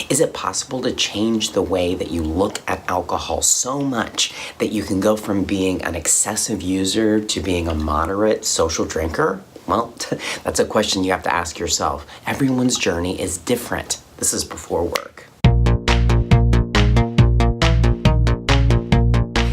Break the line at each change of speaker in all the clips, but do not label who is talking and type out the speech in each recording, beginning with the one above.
Is it possible to change the way that you look at alcohol so much that you can go from being an excessive user to being a moderate social drinker? Well, that's a question you have to ask yourself. Everyone's journey is different. This is Before Work.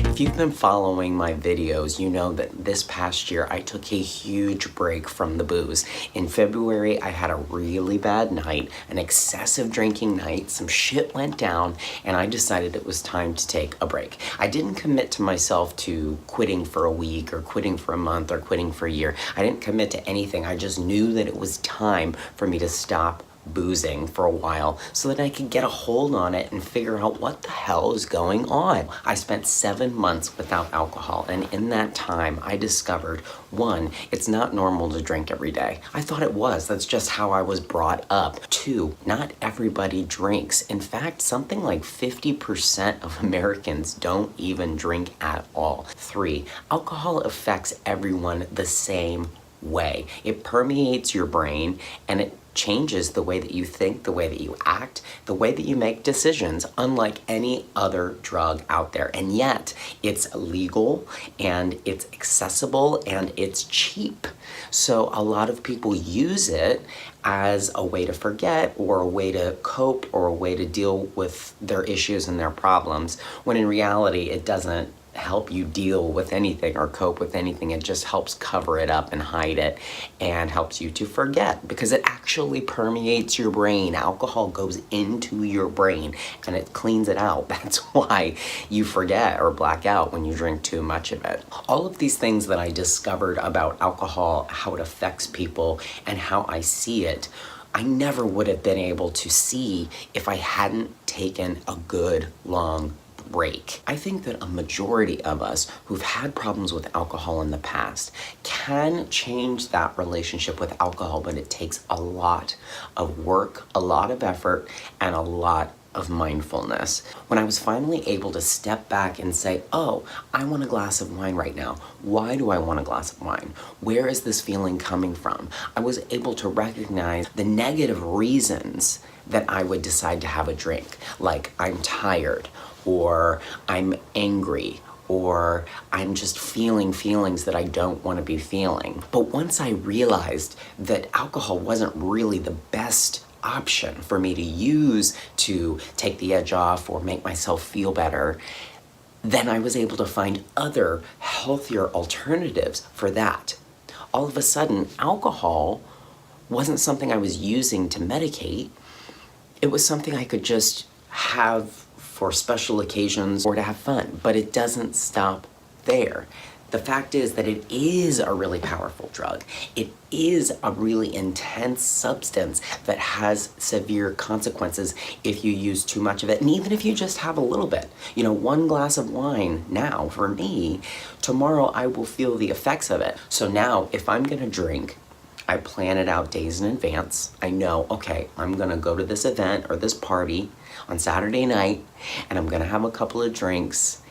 If you've been following my videos, you know that this past year I took a huge break from the booze. In February, I had a really bad night, an excessive drinking night, some shit went down, and I decided it was time to take a break. I didn't commit to myself to quitting for a week or quitting for a month or quitting for a year. I didn't commit to anything. I just knew that it was time for me to stop boozing for a while so that I could get a hold on it and figure out what the hell is going on. I spent 7 months without alcohol, and in that time I discovered, one, it's not normal to drink every day. I thought it was. That's just how I was brought up. Two, not everybody drinks. In fact, something like 50% of Americans don't even drink at all. Three, alcohol affects everyone the same way. It permeates your brain and it changes the way that you think, the way that you act, the way that you make decisions, unlike any other drug out there. And yet, it's legal and it's accessible and it's cheap. So a lot of people use it as a way to forget or a way to cope or a way to deal with their issues and their problems, when in reality, it doesn't help you deal with anything or cope with anything. It just helps cover it up and hide it and helps you to forget, because it actually permeates your brain. Alcohol goes into your brain and it cleans it out. That's why you forget or black out when you drink too much of it. All of these things that I discovered about alcohol, how it affects people and how I see it, I never would have been able to see if I hadn't taken a good long break. I think that a majority of us who've had problems with alcohol in the past can change that relationship with alcohol, but it takes a lot of work, a lot of effort, and a lot of mindfulness. When I was finally able to step back and say, oh, I want a glass of wine right now. Why do I want a glass of wine? Where is this feeling coming from? I was able to recognize the negative reasons that I would decide to have a drink, like I'm tired, or I'm angry, or I'm just feeling feelings that I don't want to be feeling. But once I realized that alcohol wasn't really the best option for me to use to take the edge off or make myself feel better, then I was able to find other healthier alternatives for that. All of a sudden, alcohol wasn't something I was using to medicate. It was something I could just have for special occasions or to have fun, but it doesn't stop there. The fact is that it is a really powerful drug. It is a really intense substance that has severe consequences if you use too much of it, and even if you just have a little bit. You know, one glass of wine now, for me, tomorrow I will feel the effects of it. So now, if I'm gonna drink, I plan it out days in advance. I know, okay, I'm gonna go to this event or this party on Saturday night, and I'm gonna have a couple of drinks,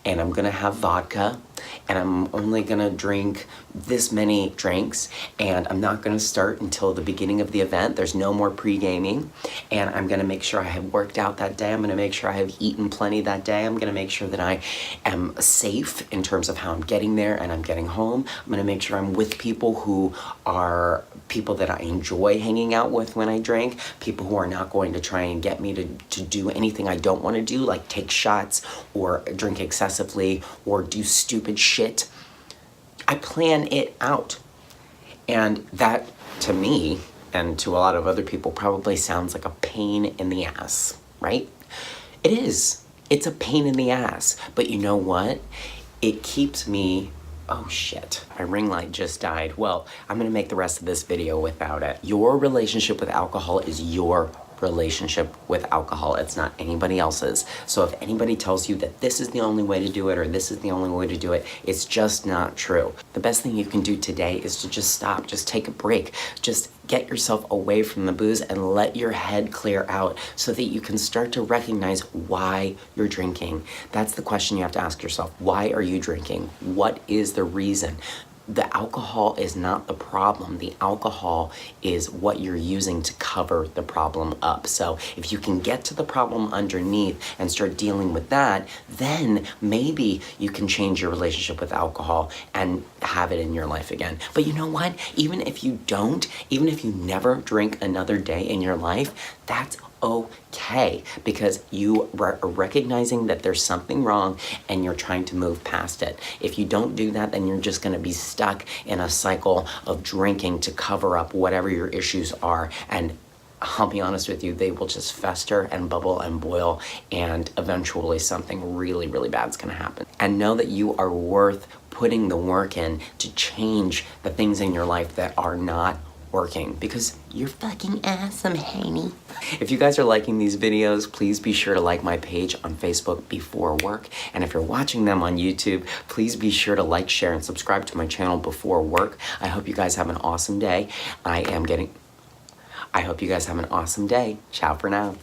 and I'm gonna have vodka, and I'm only gonna drink this many drinks, and I'm not gonna start until the beginning of the event. There's no more pre-gaming, and I'm gonna make sure I have worked out that day. I'm gonna make sure I have eaten plenty that day. I'm gonna make sure that I am safe in terms of how I'm getting there and I'm getting home. I'm gonna make sure I'm with people who are people that I enjoy hanging out with when I drink, people who are not going to try and get me to do anything I don't wanna do, like take shots or drink excessively or do stupid shit. I plan it out. And that, to me, and to a lot of other people, probably sounds like a pain in the ass, right? It is. It's a pain in the ass. But you know what? It keeps me... Oh shit, my ring light just died. Well, I'm gonna make the rest of this video without it. Your relationship with alcohol is your relationship with alcohol. It's not anybody else's. So if anybody tells you that this is the only way to do it or this is the only way to do it, it's just not true. The best thing you can do today is to just stop, just take a break, just get yourself away from the booze and let your head clear out so that you can start to recognize why you're drinking. That's the question you have to ask yourself. Why are you drinking? What is the reason? the alcohol is not the problem. The alcohol is what you're using to cover the problem up. So if you can get to the problem underneath and start dealing with that, then maybe you can change your relationship with alcohol and have it in your life again. But you know what? Even if you don't, even if you never drink another day in your life, that's okay, because you are recognizing that there's something wrong and you're trying to move past it. If you don't do that, then you're just going to be stuck in a cycle of drinking to cover up whatever your issues are. And I'll be honest with you, they will just fester and bubble and boil, and eventually something really, really bad is going to happen. And know that you are worth putting the work in to change the things in your life that are not working, because you're fucking awesome, honey. If you guys are liking these videos, please be sure to like my page on Facebook Before Work. And if you're watching them on YouTube, please be sure to like, share, and subscribe to my channel Before Work. I hope you guys have an awesome day. I hope you guys have an awesome day. Ciao for now.